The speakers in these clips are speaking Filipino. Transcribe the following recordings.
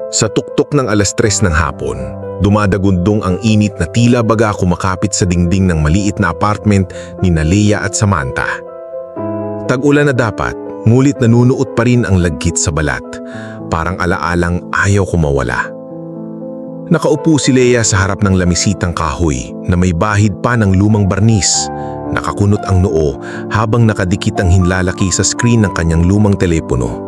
Sa tuktok ng 3:00 ng hapon, dumadagundong ang init na tila baga kumakapit sa dingding ng maliit na apartment ni Leia at Samantha. Tag-ulan na dapat, ngulit nanunuot pa rin ang lagkit sa balat. Parang alaalang ayaw kumawala. Nakaupo si Leia sa harap ng lamisitang kahoy na may bahid pa ng lumang barnis. Nakakunot ang noo habang nakadikit ang hinlalaki sa screen ng kanyang lumang telepono.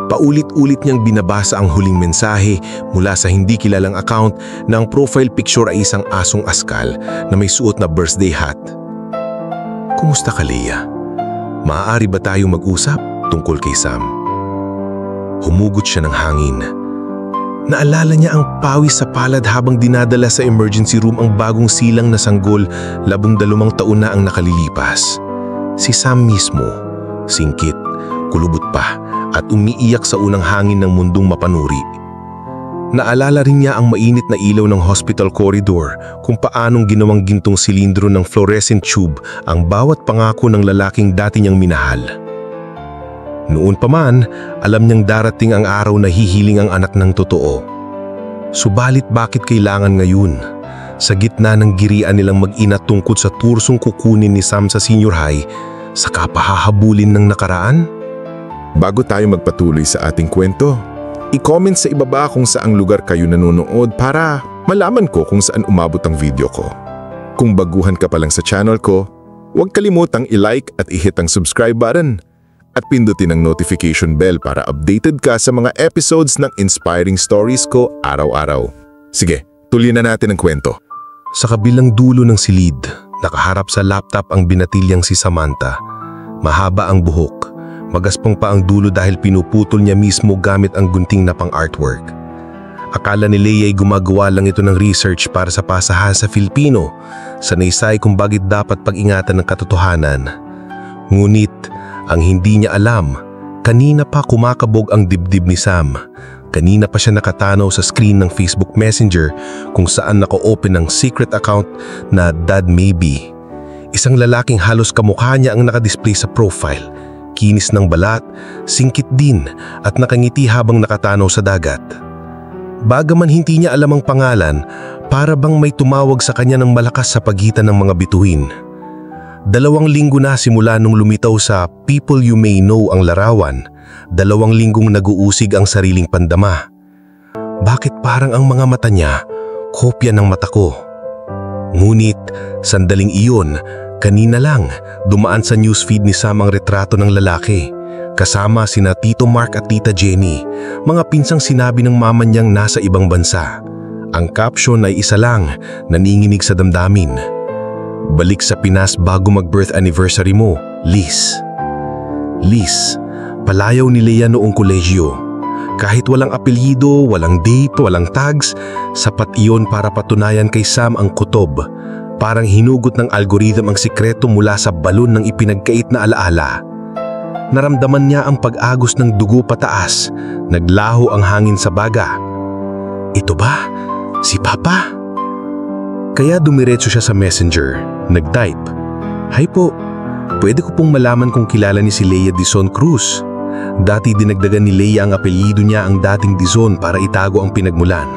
Paulit-ulit niyang binabasa ang huling mensahe mula sa hindi kilalang account na ang profile picture ay isang asong askal na may suot na birthday hat. Kumusta ka, Leia? Maaari ba tayong mag-usap tungkol kay Sam? Humugot siya ng hangin. Naalala niya ang pawis sa palad habang dinadala sa emergency room ang bagong silang na sanggol 12 taon na ang nakalilipas. Si Sam mismo, singkit, kulubot pa at umiiyak sa unang hangin ng mundong mapanuri. Naalala rin niya ang mainit na ilaw ng hospital corridor kung paanong ginawang gintong silindro ng fluorescent tube ang bawat pangako ng lalaking dati niyang minahal. Noon pa man, alam niyang darating ang araw na hihiling ang anak ng totoo. Subalit bakit kailangan ngayon? Sa gitna ng girian nilang mag-ina tungkol sa tursong kukunin ni Sam sa senior high, saka pahahabulin ng nakaraan? Bago tayo magpatuloy sa ating kwento, i-comment sa ibaba kung saang lugar kayo nanonood para malaman ko kung saan umabot ang video ko. Kung baguhan ka pa lang sa channel ko, huwag kalimutang i-like at i-hit ang subscribe button. At pindutin ang notification bell para updated ka sa mga episodes ng inspiring stories ko araw-araw. Sige, tuloy na natin ang kwento. Sa kabilang dulo ng silid, nakaharap sa laptop ang binatilyang si Samantha. Mahaba ang buhok, magaspang pa ang dulo dahil pinuputol niya mismo gamit ang gunting na pang-artwork. Akala ni Leia ay gumagawa lang ito ng research para sa pasahan sa Filipino, sanaysay kung bakit dapat pag-ingatan ng katotohanan. Ngunit, ang hindi niya alam, kanina pa kumakabog ang dibdib ni Sam. Kanina pa siya nakatanaw sa screen ng Facebook Messenger kung saan naka-open ang secret account na Dad Maybe. Isang lalaking halos kamukha niya ang nakadisplay sa profile. Kinis ng balat, singkit din at nakangiti habang nakatanaw sa dagat. Bagaman hindi niya alam ang pangalan, para bang may tumawag sa kanya ng malakas sa pagitan ng mga bituin. 2 linggo na simula nung lumitaw sa People You May Know ang larawan, 2 linggong nag-uusig ang sariling pandama. Bakit parang ang mga mata niya, kopya ng mata ko? Ngunit, sandaling iyon, kanina lang, dumaan sa newsfeed ni Sam ang retrato ng lalaki. Kasama sina Tito Mark at Tita Jenny, mga pinsang sinabi ng mama niyang nasa ibang bansa. Ang caption ay isa lang, naninginig sa damdamin. Balik sa Pinas bago mag-birth anniversary mo, Liz. Liz, palayaw ni Leia noong kolehiyo. Kahit walang apelyido, walang date, walang tags, sapat iyon para patunayan kay Sam ang kutob. Parang hinugot ng algorithm ang sikreto mula sa balon ng ipinagkait na alaala. Naramdaman niya ang pag-agos ng dugo pataas, naglaho ang hangin sa baga. Ito ba? Si Papa? Kaya dumiretso siya sa messenger, nag-type, "Hi po, pwede ko pong malaman kung kilala ni si Leia Dizon Cruz." Dati dinagdagan ni Leia ang apelyido niya ang dating Dizon para itago ang pinagmulan.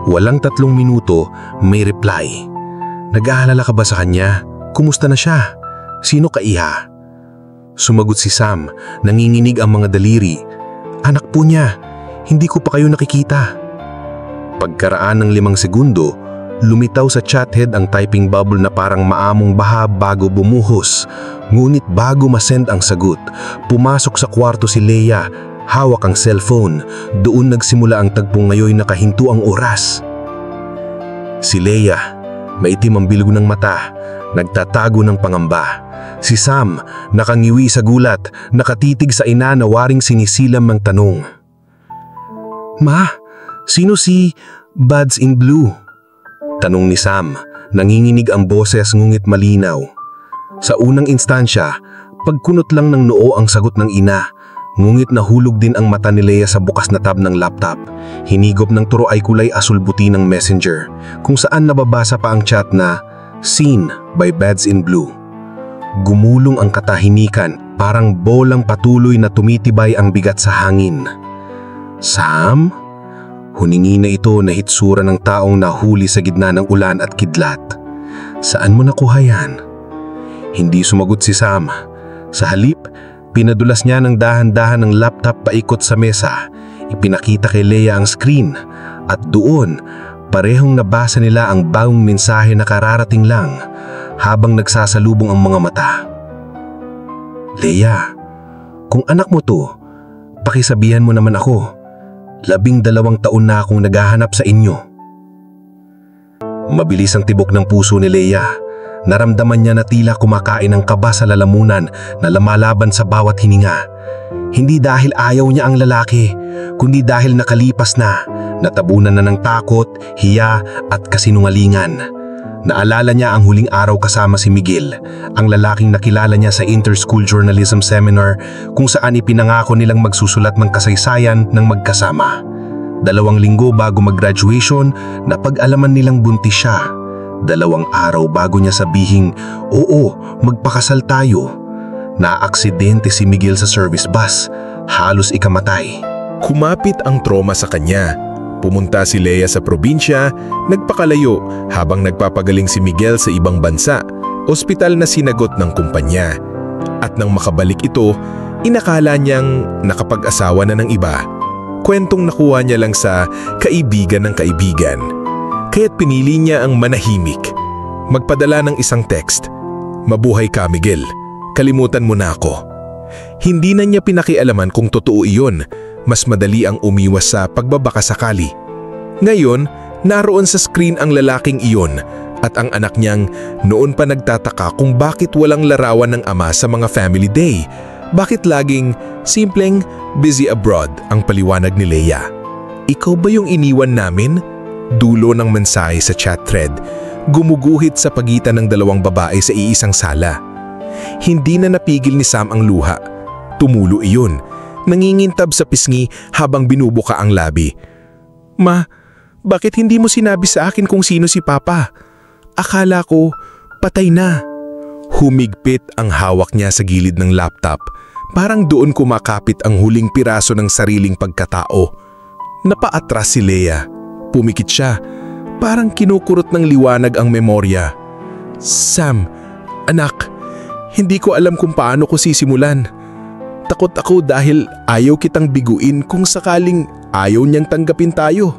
Walang 3 minuto, may reply. "Nag-aalala ka ba sa kanya? Kumusta na siya? Sino ka, iha?" Sumagot si Sam, nanginginig ang mga daliri. "Anak po niya, hindi ko pa kayo nakikita." Pagkaraan ng 5 segundo, lumitaw sa chathead ang typing bubble na parang maamong baha bago bumuhos. Ngunit bago masend ang sagot, pumasok sa kwarto si Leia, hawak ang cellphone. Doon nagsimula ang tagpong ngayon na kahinto ang oras. Si Leia, maitim ang bilog ng mata, nagtatago ng pangamba. Si Sam, nakangiwi sa gulat, nakatitig sa ina na waring sinisilam ng tanong. "Ma, sino si Buds in Blue?" Tanong ni Sam, nanginginig ang boses ngunit malinaw. Sa unang instansya, pagkunot lang ng noo ang sagot ng ina, ngunit nahulog din ang mata ni Leia sa bukas na tab ng laptop. Hinigop ng turo ay kulay asul-buti ng messenger, kung saan nababasa pa ang chat na "Seen by Buds in Blue." Gumulong ang katahimikan, parang bolang patuloy na tumitibay ang bigat sa hangin. "Sam? Huningi na ito na hitsura ng taong nahuli sa gitna ng ulan at kidlat. Saan mo nakuha yan? Hindi sumagot si Sam. Sa halip, pinadulas niya ng dahan-dahan ng laptop paikot sa mesa. Ipinakita kay Leia ang screen at doon, parehong nabasa nila ang bagong mensahe na kararating lang habang nagsasalubong ang mga mata. Leia, kung anak mo to, pakisabihan mo naman ako. 12 taon na akong naghahanap sa inyo. Mabilis ang tibok ng puso ni Leia. Naramdaman niya na tila kumakain ng kaba sa lalamunan na lumalaban sa bawat hininga. Hindi dahil ayaw niya ang lalaki, kundi dahil nakalipas na, natabunan na ng takot, hiya at kasinungalingan. Naalala niya ang huling araw kasama si Miguel, ang lalaking nakilala niya sa Interschool Journalism Seminar kung saan ipinangako nilang magsusulat ng kasaysayan ng magkasama. 2 linggo bago mag-graduation, napag-alaman nilang buntis siya. 2 araw bago niya sabihing, oo, magpakasal tayo. Naaksidente si Miguel sa service bus, halos ikamatay. Kumapit ang trauma sa kanya. Pumunta si Leia sa probinsya, nagpakalayo habang nagpapagaling si Miguel sa ibang bansa, ospital na sinagot ng kumpanya. At nang makabalik ito, inakala niyang nakapag-asawa na ng iba. Kwentong nakuha niya lang sa kaibigan ng kaibigan. Kaya't pinili niya ang manahimik. Magpadala ng isang text, "Mabuhay ka, Miguel. Kalimutan mo na ako." Hindi na niya pinakialaman kung totoo iyon. Mas madali ang umiwas sa pagbabakasakali. Ngayon, naroon sa screen ang lalaking iyon at ang anak niyang noon pa nagtataka kung bakit walang larawan ng ama sa mga family day. Bakit laging simpleng busy abroad ang paliwanag ni Leia. Ikaw ba yung iniwan namin? Dulo ng mensahe sa chat thread, gumuguhit sa pagitan ng 2 babae sa iisang sala. Hindi na napigil ni Sam ang luha. Tumulo iyon. Nangingintab sa pisngi habang binubuka ang labi. "Ma, bakit hindi mo sinabi sa akin kung sino si Papa? Akala ko patay na." Humigpit ang hawak niya sa gilid ng laptop. Parang doon kumakapit ang huling piraso ng sariling pagkatao. Napaatras si Leia. Pumikit siya. Parang kinukurot ng liwanag ang memorya. "Sam, anak, hindi ko alam kung paano ko sisimulan. Takot ako dahil ayaw kitang biguin kung sakaling ayaw niyang tanggapin tayo."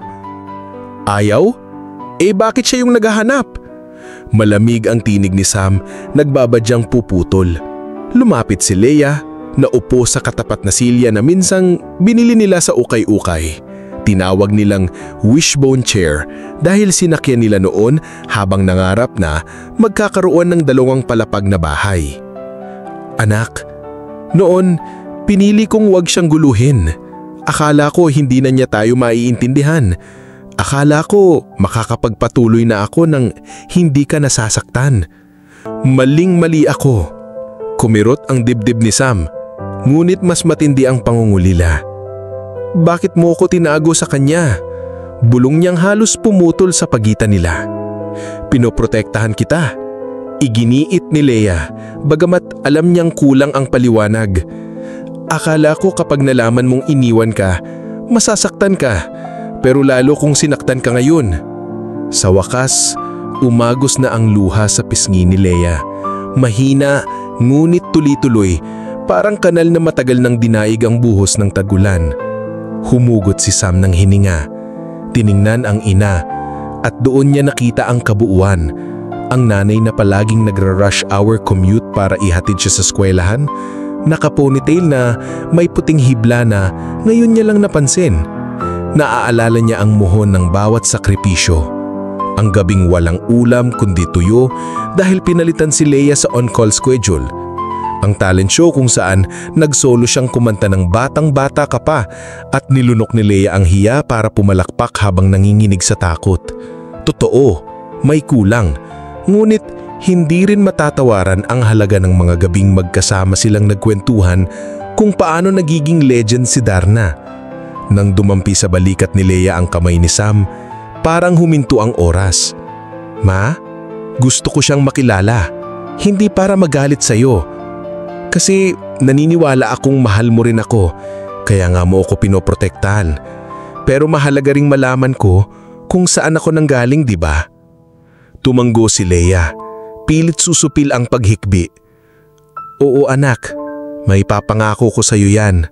"Ayaw? Bakit siya yung naghahanap?" Malamig ang tinig ni Sam, nagbabadyang puputol. Lumapit si Leia, naupo sa katapat na silya na minsang binili nila sa ukay-ukay. Tinawag nilang wishbone chair dahil sinakyan nila noon habang nangarap na magkakaroon ng 2 palapag na bahay. "Anak, noon, pinili kong wag siyang guluhin. Akala ko hindi na niya tayo maiintindihan. Akala ko makakapagpatuloy na ako nang hindi ka nasasaktan. Maling-mali ako." Kumirot ang dibdib ni Sam, ngunit mas matindi ang pangungulila. "Bakit mo ko tinago sa kanya?" Bulong niyang halos pumutol sa pagitan nila. "Pinoprotektahan kita." Iginiit ni Leia, bagamat alam niyang kulang ang paliwanag. "Akala ko kapag nalaman mong iniwan ka, masasaktan ka, pero lalo kung sinaktan ka ngayon." Sa wakas, umagos na ang luha sa pisngi ni Leia. Mahina, ngunit tuloy-tuloy, parang kanal na matagal nang dinaig ang buhos ng tagulan. Humugot si Sam ng hininga. Tiningnan ang ina at doon niya nakita ang kabuuan. Ang nanay na palaging nagra-rush hour commute para ihatid siya sa eskwelahan, naka-ponytail na may puting hibla na ngayon niya lang napansin. Naaalala niya ang muhon ng bawat sakripisyo. Ang gabing walang ulam kundi tuyo dahil pinalitan si Leia sa on-call schedule. Ang talent show kung saan nagsolo siyang kumanta ng Batang-Bata Ka Pa at nilunok ni Leia ang hiya para pumalakpak habang nanginginig sa takot. Totoo, may kulang. Ngunit hindi rin matatawaran ang halaga ng mga gabing magkasama silang nagkwentuhan kung paano nagiging legend si Darna. Nang dumampi sa balikat ni Leia ang kamay ni Sam, parang huminto ang oras. "Ma, gusto ko siyang makilala. Hindi para magalit sa'yo. Kasi naniniwala akong mahal mo rin ako, kaya nga mo ako pinoprotektahan. Pero mahalaga ring malaman ko kung saan ako nanggaling, di ba? Tumanggo si Leia. Pilit susupil ang paghikbi. Oo anak, may papangako ko sa iyo yan.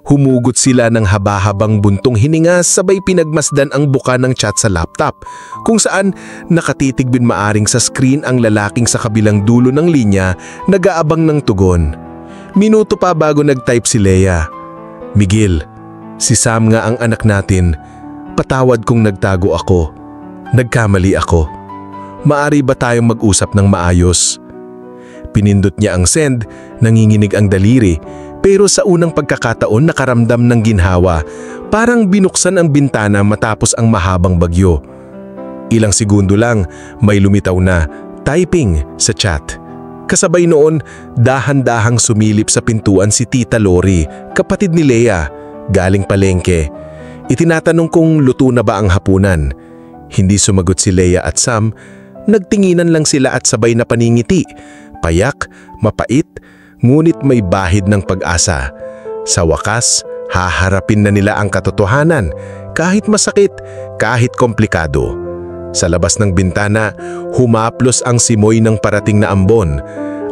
Humugot sila ng haba-habang buntong hininga sabay pinagmasdan ang buka ng chat sa laptop kung saan nakatitigbin maaring sa screen ang lalaking sa kabilang dulo ng linya nag-aabang ng tugon. Minuto pa bago nag-type si Leia. Miguel, si Sam nga ang anak natin. Patawad kung nagtago ako. Nagkamali ako. Maari ba tayong mag-usap ng maayos? Pinindot niya ang send, nanginginig ang daliri. Pero sa unang pagkakataon nakaramdam ng ginhawa, parang binuksan ang bintana matapos ang mahabang bagyo. Ilang segundo lang, may lumitaw na typing sa chat. Kasabay noon, dahan-dahang sumilip sa pintuan si Tita Lori, kapatid ni Leia, galing palengke. Itinatanong kung luto na ba ang hapunan. Hindi sumagot si Leia at Sam, nagtinginan lang sila at sabay na paningiti. Payak, mapait, ngunit may bahid ng pag-asa. Sa wakas, haharapin na nila ang katotohanan, kahit masakit, kahit komplikado. Sa labas ng bintana, humaplos ang simoy ng parating na ambon,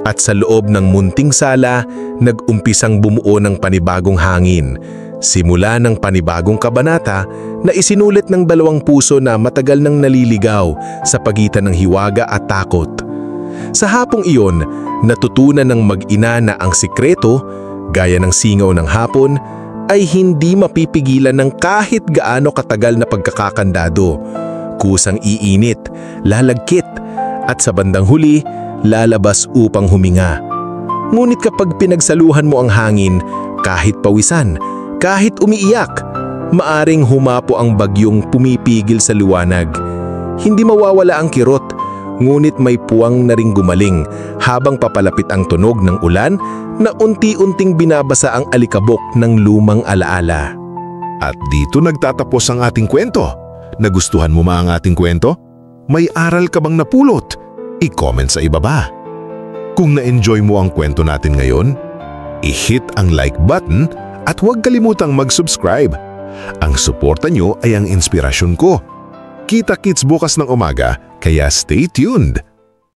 at sa loob ng munting sala, nag-umpisang bumuo ng panibagong hangin, simula ng panibagong kabanata na isinulit ng dalawang puso na matagal nang naliligaw sa pagitan ng hiwaga at takot. Sa hapong iyon, natutunan ng mag-ina na ang sikreto, gaya ng singaw ng hapon, ay hindi mapipigilan ng kahit gaano katagal na pagkakakandado. Kusang iinit, lalagkit, at sa bandang huli, lalabas upang huminga. Ngunit kapag pinagsaluhan mo ang hangin, kahit pawisan, kahit umiiyak, maaring humapo ang bagyong pumipigil sa liwanag. Hindi mawawala ang kirot, ngunit may puwang na ring gumaling habang papalapit ang tunog ng ulan na unti-unting binabasa ang alikabok ng lumang alaala. At dito nagtatapos ang ating kwento. Nagustuhan mo ba ang ating kwento? May aral ka bang napulot? I-comment sa ibaba. Kung na-enjoy mo ang kwento natin ngayon, i-hit ang like button at huwag kalimutang mag-subscribe. Ang suporta nyo ay ang inspirasyon ko. Kita-kits bukas ng umaga, kaya stay tuned!